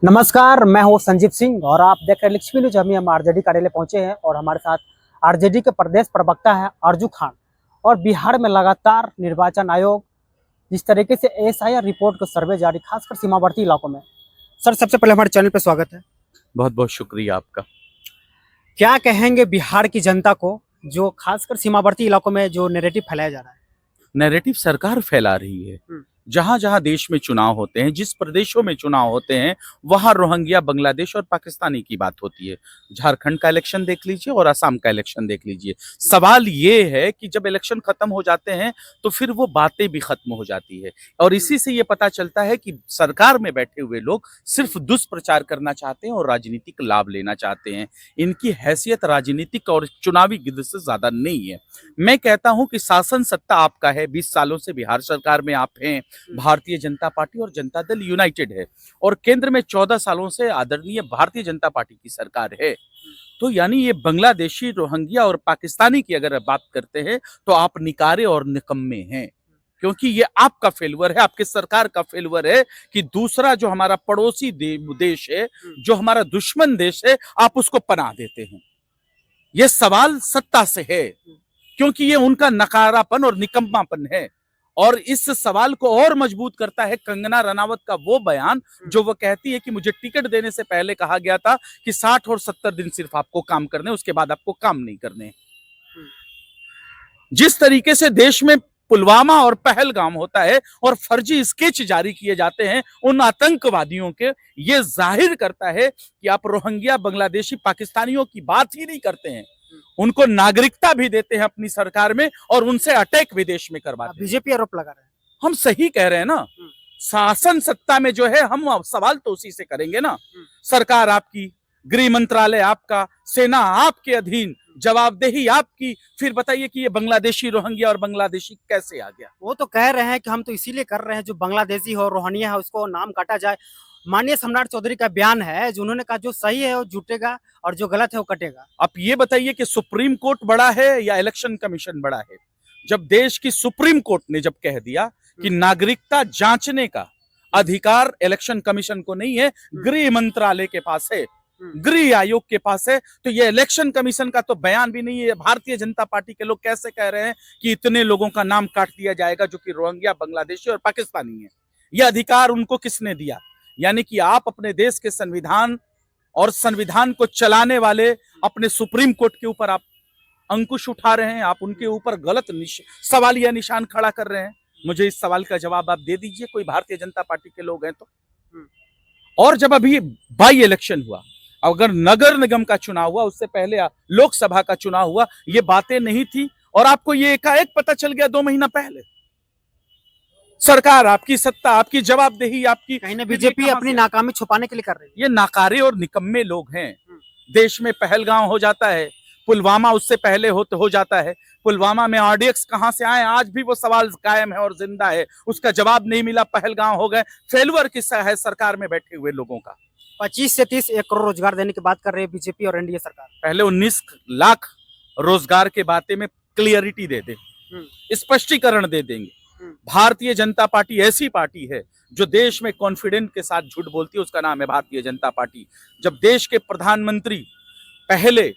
नमस्कार, मैं हूं संजीव सिंह और आप देख रहे हैं लक्ष्मी न्यूज। हम आरजेडी कार्यालय पहुंचे हैं और हमारे साथ आरजेडी के प्रदेश प्रवक्ता है अर्जू खान। और बिहार में लगातार निर्वाचन आयोग जिस तरीके से एसआईआर रिपोर्ट को सर्वे जारी, खासकर सीमावर्ती इलाकों में। सर, सबसे पहले हमारे चैनल पर स्वागत है। बहुत बहुत शुक्रिया आपका। क्या कहेंगे बिहार की जनता को जो खासकर सीमावर्ती इलाकों में जो नैरेटिव फैलाया जा रहा है? नैरेटिव सरकार फैला रही है। जहां जहां देश में चुनाव होते हैं, जिस प्रदेशों में चुनाव होते हैं, वहां रोहिंग्या, बांग्लादेश और पाकिस्तानी की बात होती है। झारखंड का इलेक्शन देख लीजिए और असम का इलेक्शन देख लीजिए। सवाल ये है कि जब इलेक्शन खत्म हो जाते हैं तो फिर वो बातें भी खत्म हो जाती है और इसी से ये पता चलता है कि सरकार में बैठे हुए लोग सिर्फ दुष्प्रचार करना चाहते हैं और राजनीतिक लाभ लेना चाहते हैं। इनकी हैसियत राजनीतिक और चुनावी गिद्ध से ज्यादा नहीं है। मैं कहता हूं कि शासन सत्ता आपका है। 20 सालों से बिहार सरकार में आप हैं। भारतीय जनता पार्टी और जनता दल यूनाइटेड है और केंद्र में 14 सालों से आदरणीय भारतीय जनता पार्टी की सरकार है। तो यानी ये बांग्लादेशी, रोहिंग्या और पाकिस्तानी की अगर बात करते हैं तो आप निकारे और निकम्मे हैं, क्योंकि ये आपका फेल्यूर है, आपके सरकार का फेल्यूर है कि दूसरा जो हमारा पड़ोसी देश है, जो हमारा दुश्मन देश है, आप उसको पनाह देते हैं। ये सवाल सत्ता से है, क्योंकि ये उनका नकारापन और निकम्मापन है। और इस सवाल को और मजबूत करता है कंगना रनावत का वो बयान जो वो कहती है कि मुझे टिकट देने से पहले कहा गया था कि 60 और 70 दिन सिर्फ आपको काम करने, उसके बाद आपको काम नहीं करने। जिस तरीके से देश में पुलवामा और पहलगाम होता है और फर्जी स्केच जारी किए जाते हैं उन आतंकवादियों के, ये जाहिर करता है कि आप रोहिंग्या, बांग्लादेशी, पाकिस्तानियों की बात ही नहीं करते हैं। उनको नागरिकता भी देते हैं अपनी सरकार में और उनसे अटैक विदेश में करवाते हैं। बीजेपी आरोप लगा रहे हैं। हम सही कह रहे हैं ना। शासन सत्ता में जो है हम सवाल तो उसी से करेंगे ना। सरकार आपकी, गृह मंत्रालय आपका, सेना आपके अधीन, जवाबदेही आपकी। फिर बताइए कि ये बांग्लादेशी, रोहिंग्या और बांग्लादेशी कैसे आ गया? वो तो कह रहे हैं कि हम तो इसीलिए कर रहे हैं, जो बांग्लादेशी हो, रोहनिया है, उसको नाम काटा जाए। माननीय सम्राट चौधरी का बयान है जो उन्होंने कहा जो सही है वो जुटेगा और जो गलत है वो कटेगा। आप ये बताइए कि सुप्रीम कोर्ट बड़ा है या इलेक्शन कमीशन बड़ा है? जब देश की सुप्रीम कोर्ट ने जब कह दिया कि नागरिकता जांचने का अधिकार इलेक्शन कमीशन को नहीं है, गृह मंत्रालय के पास है, गृह आयोग के पास है, तो ये इलेक्शन कमीशन का तो बयान भी नहीं है। भारतीय जनता पार्टी के लोग कैसे कह रहे हैं कि इतने लोगों का नाम काट दिया जाएगा जो कि रोहिंग्या, बांग्लादेशी और पाकिस्तानी है? यह अधिकार उनको किसने दिया? यानी कि आप अपने देश के संविधान और संविधान को चलाने वाले अपने सुप्रीम कोर्ट के ऊपर आप अंकुश उठा रहे हैं। आप उनके ऊपर गलत सवालिया निशान खड़ा कर रहे हैं। मुझे इस सवाल का जवाब आप दे दीजिए, कोई भारतीय जनता पार्टी के लोग हैं तो। और जब अभी बाई इलेक्शन हुआ, अगर नगर निगम का चुनाव हुआ, उससे पहले लोकसभा का चुनाव हुआ, ये बातें नहीं थी और आपको ये एकाएक पता चल गया 2 महीना पहले। सरकार आपकी, सत्ता आपकी, जवाबदेही आपकी। कहीं ना बीजेपी अपनी नाकामी छुपाने के लिए कर रही है। ये नाकारे और निकम्मे लोग हैं। देश में पहलगाम हो जाता है, पुलवामा उससे पहले हो जाता है। पुलवामा में आरडीएक्स कहां से आए, आज भी वो सवाल कायम है और जिंदा है। उसका जवाब नहीं मिला, पहलगाम हो गए। फेल्यूर किस्सा है सरकार में बैठे हुए लोगों का। 25 से 30 एक करोड़ रोजगार देने की बात कर रही है बीजेपी और एनडीए सरकार। पहले 19 लाख रोजगार के बातें में क्लियरिटी दे दे, स्पष्टीकरण दे देंगे। भारतीय जनता पार्टी ऐसी पार्टी है जो देश में कॉन्फिडेंस के साथ झूठ बोलती है, उसका नाम है भारतीय जनता पार्टी। जब देश के प्रधानमंत्री पहले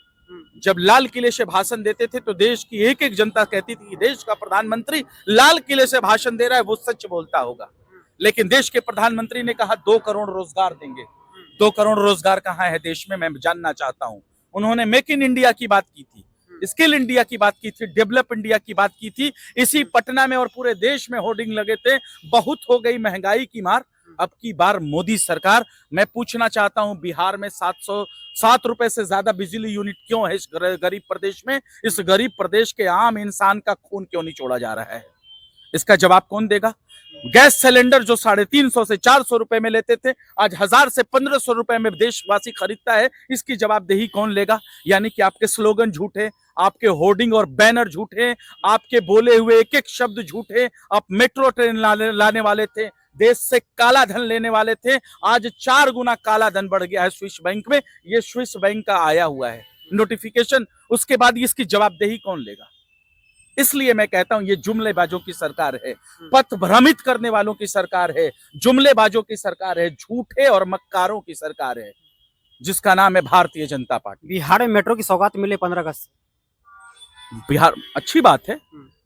जब लाल किले से भाषण देते थे तो देश की एक एक जनता कहती थी कि देश का प्रधानमंत्री लाल किले से भाषण दे रहा है, वो सच बोलता होगा। लेकिन देश के प्रधानमंत्री ने कहा 2 करोड़ रोजगार देंगे। 2 करोड़ रोजगार कहाँ है देश में, मैं जानना चाहता हूं। उन्होंने मेक इन इंडिया की बात की थी, स्किल इंडिया की बात की थी, डेवलप इंडिया की बात की थी। इसी पटना में और पूरे देश में होर्डिंग लगे थे, बहुत हो गई महंगाई की मार। अब की बार मोदी सरकार, मैं पूछना चाहता हूं, बिहार में 707 रुपए से ज्यादा बिजली यूनिट क्यों है इस गरीब प्रदेश में? इस गरीब प्रदेश के आम इंसान का खून क्यों नहीं छोड़ा जा रहा है? इसका जवाब कौन देगा? गैस सिलेंडर जो 350 से 400 रुपए में लेते थे, आज 1000 से 1500 रुपए में देशवासी खरीदता है। इसकी जवाबदेही कौन लेगा? यानी कि आपके स्लोगन झूठे, आपके होर्डिंग और बैनर झूठे, आपके बोले हुए एक एक शब्द झूठे। आप मेट्रो ट्रेन लाने वाले थे, देश से काला धन लेने वाले थे, आज 4 गुना काला धन बढ़ गया है स्विस बैंक में। ये स्विस बैंक का आया हुआ है नोटिफिकेशन, उसके बाद इसकी जवाबदेही कौन लेगा? इसलिए मैं कहता हूं ये जुमलेबाजों की सरकार है, पथ भ्रमित करने वालों की सरकार है, जुमलेबाजों की सरकार है, झूठे और मक्कारों की सरकार है, जिसका नाम है भारतीय जनता पार्टी। बिहार में मेट्रो की सौगात मिले 15 अगस्त से। बिहार अच्छी बात है,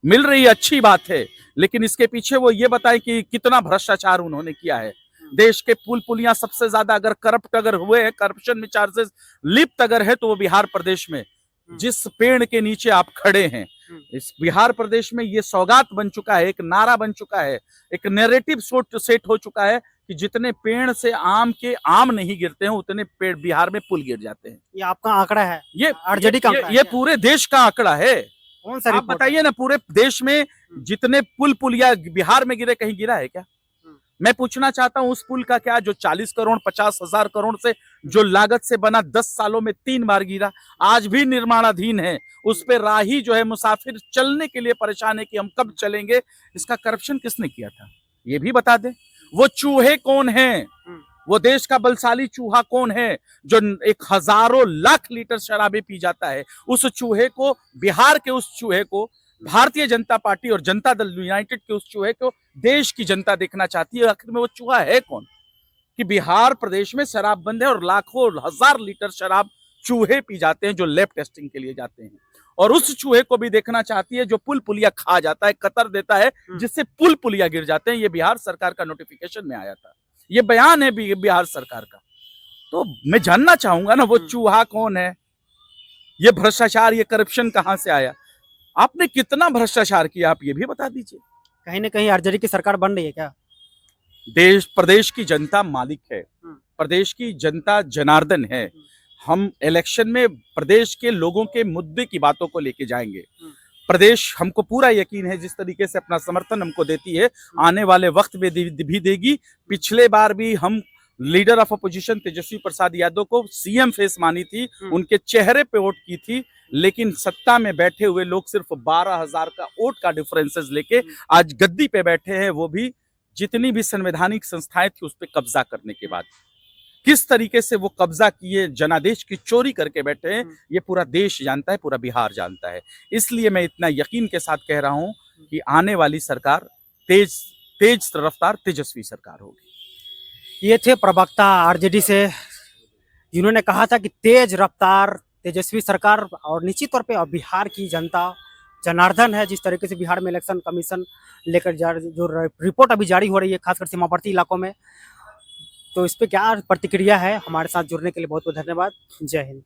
मिल रही है, अच्छी बात है, लेकिन इसके पीछे वो ये बताएं कि कितना भ्रष्टाचार उन्होंने किया है। देश के पुल पुलियां सबसे ज्यादा अगर करप्ट अगर हुए हैं, करप्शन में चार्जेस लिप्त अगर है, तो वो बिहार प्रदेश में जिस पेड़ के नीचे आप खड़े हैं, इस बिहार प्रदेश में ये सौगात बन चुका है, एक नारा बन चुका है, एक नैरेटिव सेट हो चुका है कि जितने पेड़ से आम नहीं गिरते हैं, उतने पेड़ बिहार में पुल गिर जाते हैं। ये आपका आंकड़ा है? ये आरजेडी का आंकड़ा है ये क्या? पूरे देश का आंकड़ा है। कौन सा आप रिपोर्ट है? बताइए ना, पूरे देश में जितने पुल पुलिया बिहार में गिरे, कहीं गिरा है क्या? मैं पूछना चाहता हूं, उस पुल का क्या जो 40 करोड़ 50,000 करोड़ से जो लागत से बना 10 सालों में 3 बार गिरा, आज भी निर्माणाधीन है, उस पे राही जो है मुसाफिर चलने के लिए परेशान है कि हम कब चलेंगे। इसका करप्शन किसने किया था, ये भी बता दे। वो चूहे कौन हैं, वो देश का बलशाली चूहा कौन है जो एक हजारों लाख लीटर शराबे पी जाता है? उस चूहे को, बिहार के उस चूहे को भारतीय जनता पार्टी और जनता दल यूनाइटेड के उस चूहे को देश की जनता देखना चाहती है। आखिर में वो चूहा है कौन कि बिहार प्रदेश में शराब बंद है और लाखों हजार लीटर शराब चूहे पी जाते हैं जो लैब टेस्टिंग के लिए जाते हैं, और उस चूहे को भी देखना चाहती है जो पुल पुलिया खा जाता है, कतर देता है, जिससे पुल पुलिया गिर जाते हैं। ये बिहार सरकार का नोटिफिकेशन में आया था, ये बयान है बिहार सरकार का। तो मैं जानना चाहूंगा ना, वो चूहा कौन है, ये भ्रष्टाचार, ये करप्शन कहां से आया, आपने कितना भ्रष्टाचार किया, आप ये भी बता दीजिए। कहीं ना कहीं आरजेडी की सरकार बन रही है क्या? प्रदेश की जनता मालिक है, प्रदेश की जनता जनार्दन है। हम इलेक्शन में प्रदेश के लोगों के मुद्दे की बातों को लेके जाएंगे। प्रदेश, हमको पूरा यकीन है, जिस तरीके से अपना समर्थन हमको देती है, आने वाले वक्त में भी देगी। पिछले बार भी हम leader of opposition Tejashwi Prasad Yadav को सीएम फेस मानी थी, उनके चेहरे पे वोट की थी, लेकिन सत्ता में बैठे हुए लोग सिर्फ 12,000 का वोट का डिफरेंसेस लेके आज गद्दी पे बैठे हैं, वो भी जितनी भी संवैधानिक संस्थाएं थी उस पर कब्जा करने के बाद। किस तरीके से वो कब्जा किए, जनादेश की चोरी करके बैठे हैं, ये पूरा देश जानता है, पूरा बिहार जानता है। इसलिए मैं इतना यकीन के साथ कह रहा हूं कि आने वाली सरकार तेज रफ्तार तेजस्वी सरकार होगी। ये थे प्रवक्ता आरजेडी से, जिन्होंने कहा था कि तेज रफ्तार तेजस्वी सरकार, और निश्चित तौर पे अब बिहार की जनता जनार्दन है। जिस तरीके से बिहार में इलेक्शन कमीशन लेकर जो रिपोर्ट अभी जारी हो रही है, खासकर सीमावर्ती इलाकों में, तो इस पे क्या प्रतिक्रिया है? हमारे साथ जुड़ने के लिए बहुत बहुत धन्यवाद। जय हिंद।